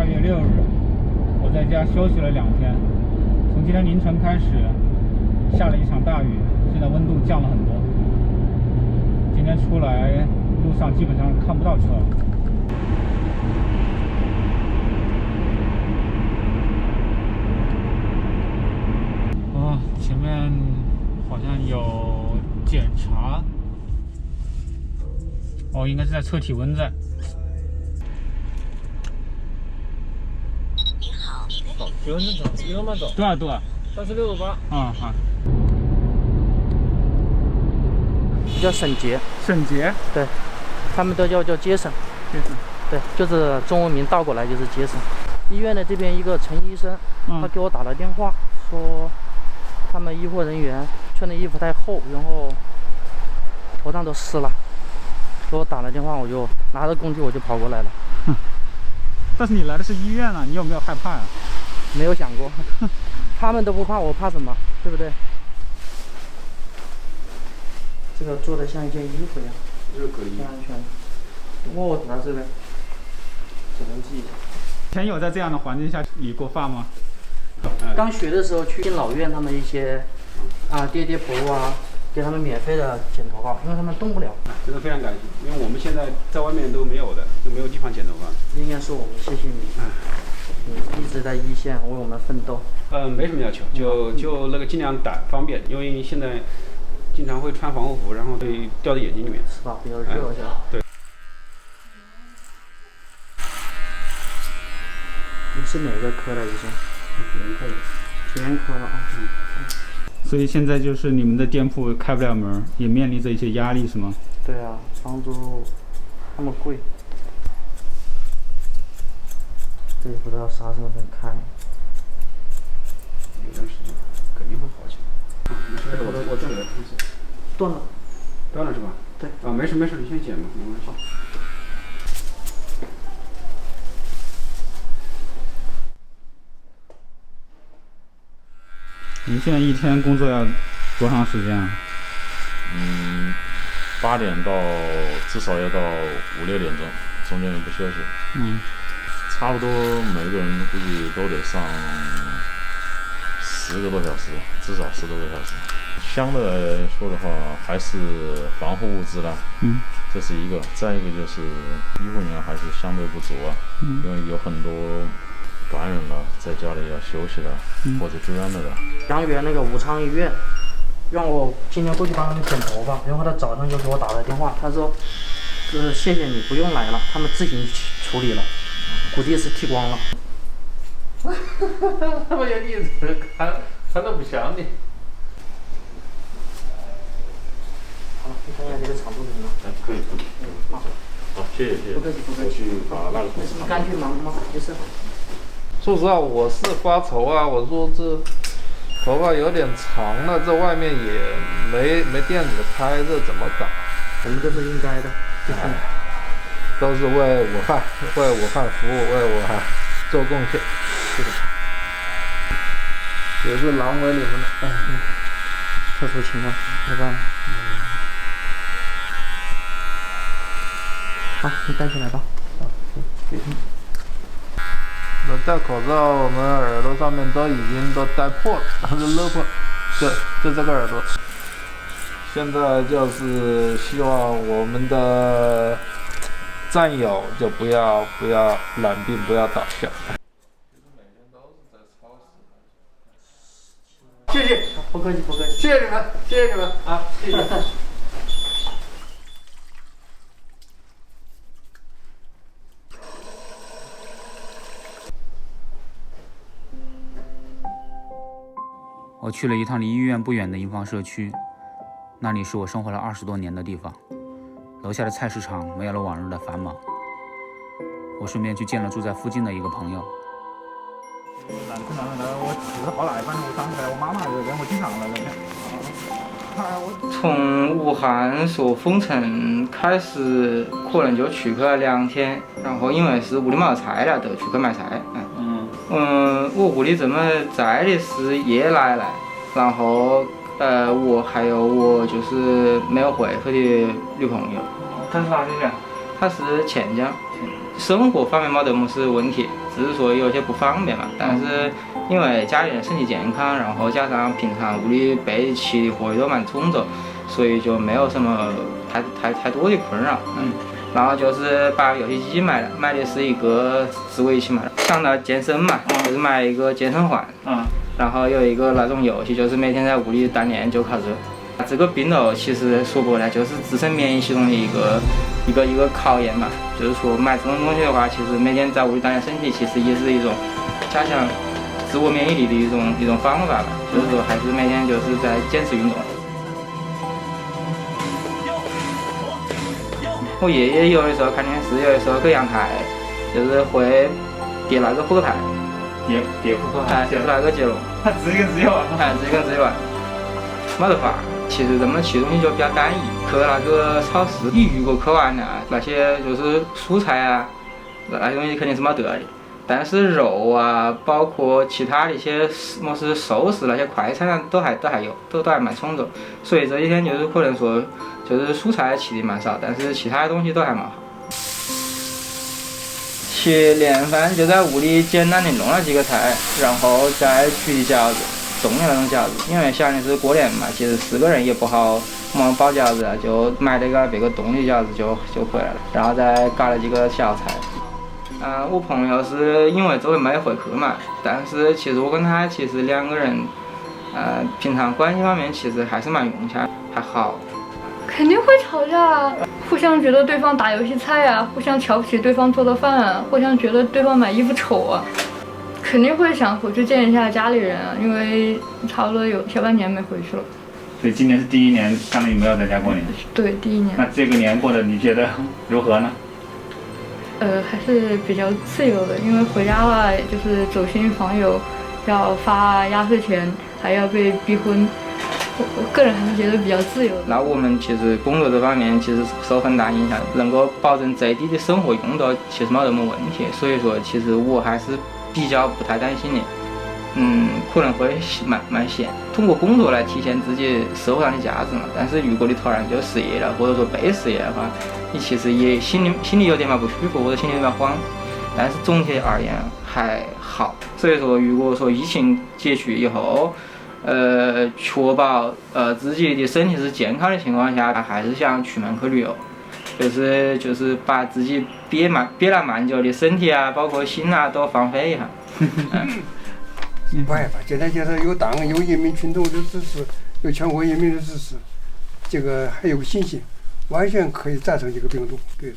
8月6日，我在家休息了2天。从今天凌晨开始，下了一场大雨，现在温度降了很多。今天出来，路上基本上看不到车。前面好像有检查。应该是在测体温在。你好，体温正常，一路慢走。多少36.8。好。叫省节。省节？对，他们都叫节省。对，就是中文名倒过来就是节省。医院的这边一个陈医生，他给我打了电话，说他们医护人员穿的衣服太厚，然后头上都湿了。给我打了电话，我就拿着工具我就跑过来了。但是你来的是医院啊，你有没有害怕呀？没有想过，他们都不怕，我怕什么？对不对？这个做的像一件衣服一样，这个可以。挺安全的。我拿这边，只能记一下。以前有在这样的环境下理过发吗？刚学的时候去敬老院，他们一些爹爹婆婆给他们免费的剪头发，因为他们动不了。真的非常感谢，因为我们现在在外面都没有的，就没有地方剪头发。应该是我们，谢谢你。你一直在一线为我们奋斗。没什么要求，就那个尽量打方便，因为现在经常会穿防护服，然后会掉在眼睛里面。是吧？比较热是吧？对。你是哪个科的医生？全科的啊。所以现在就是你们的店铺开不了门，也面临着一些压力，是吗？对啊，房租那么贵，这也不知道啥时候能开。有段时间肯定会好起来。我这里断了是吧？对。没事，你先剪吧，没关系。您现在一天工作要多长时间啊？8点到至少要到5、6点钟，中间不休息。差不多每个人估计都得上10个多小时，至少10多个小时。相对来说的话，还是防护物资啦，这是一个。再一个就是医护人员还是相对不足啊，因为有很多感染了，在家里要休息的，或者住院的。阳源那个武昌医院，让我今天过去帮他们剪头发，然后他早上就给我打了电话，他说，谢谢你不用来了，他们自行处理了，估计是剃光了。他们有例子看都不像你。好了，你看一下这个长度怎么样？可以。好，谢谢。不客气。我去把那个。没什么干去忙吗？没事。说实话，我是发愁啊，我说这头发有点长了，这外面也没店子开，这怎么搞？我们都是应该的，都是为武汉服务，为武汉做贡献。是的。也是难为你们了。特殊情况，没办法。好，你戴起来吧。好，那戴口罩，我们耳朵上面都已经戴破了，都勒破，就这个耳朵。现在就是希望我们的战友就不要染病，不要倒下。谢谢，不客气。谢谢你们啊，谢谢。我去了一趟离医院不远的营房社区，那里是我生活了20多年的地方。楼下的菜市场没有了往日的繁忙，我顺便去见了住在附近的一个朋友。我只是好奶，反正我想起来我妈妈这边，我经常来这边。从武汉说封城开始，可能就去去了2天，然后因为是屋里没有菜了，就去去买菜。我屋里这么在的是爷奶奶，然后我还有我就是没有回去的女朋友。他是哪里人？她是黔江。生活方面没得么事问题，只是说有些不方便嘛。但是因为家里人身体健康，然后加上平常屋里备齐的活也都蛮充足，所以就没有什么太多的困扰。然后就是把游戏机买了，买的是一个自慰器嘛，想到健身嘛，就是买一个健身环。然后有一个那种游戏，就是每天在屋里锻炼，就靠这个病毒其实说白了就是自身免疫系统的一个考验嘛。就是说买这种东西的话，其实每天在屋里锻炼身体，其实也是一种加强自我免疫力的一种方法吧。就是说还是每天就是在坚持运动。我爷爷有的时候看电视，有的时候去阳台，就是会叠那个扑克牌。叠扑克牌，就是那个接龙，他自己跟自己玩，自己跟自己玩，没得法。其实咱们吃东西就比较单一，去那个超市，你如果去完了，那些就是蔬菜啊，那些东西肯定是没得的。但是肉啊，包括其他的一些么是熟食那些快餐啊，都还有，都还蛮充足。所以这几天就是可能说，就是蔬菜吃的蛮少，但是其他的东西都还蛮好。去年饭就在屋里简单的弄了几个菜，然后再煮饺子，重的那种饺子。因为想的是过年嘛，其实4个人也不好包饺子，就买了个别个冻的饺子就回来了，然后再搞了几个小菜。我朋友是因为周围没回去嘛，但是其实我跟他其实2个人，平常关系方面其实还是蛮融洽，还好。肯定会吵架啊，互相觉得对方打游戏菜啊，互相瞧不起对方做的饭啊，互相觉得对方买衣服丑啊，肯定会想回去见一下家里人啊，因为差不多有小半年没回去了。所以今年是第1年，相当于没有在家过年。对，第1年。那这个年过得你觉得如何呢？还是比较自由的，因为回家了就是走亲访友，要发压岁钱，还要被逼婚。我个人还是觉得比较自由的。那我们其实工作这方面其实受很大影响，能够保证最低的生活用度，其实没得什么问题。所以说，其实我还是比较不太担心的。可能会蛮闲，通过工作来体现自己社会上的价值嘛。但是如果你突然就失业了，或者说被失业的话，你其实也心里有点不舒服，或者心里有点慌。但是总体而言还好。所以说，如果说疫情解除以后，确保自己的身体是健康的情况下，还是想出门去旅游，就是把自己憋了蛮久的身体啊，包括心啊都放飞一下。没办法，简单就是有党有人民群众的支持，有全国人民的支持，这个还有信心，完全可以战胜这个病毒。对。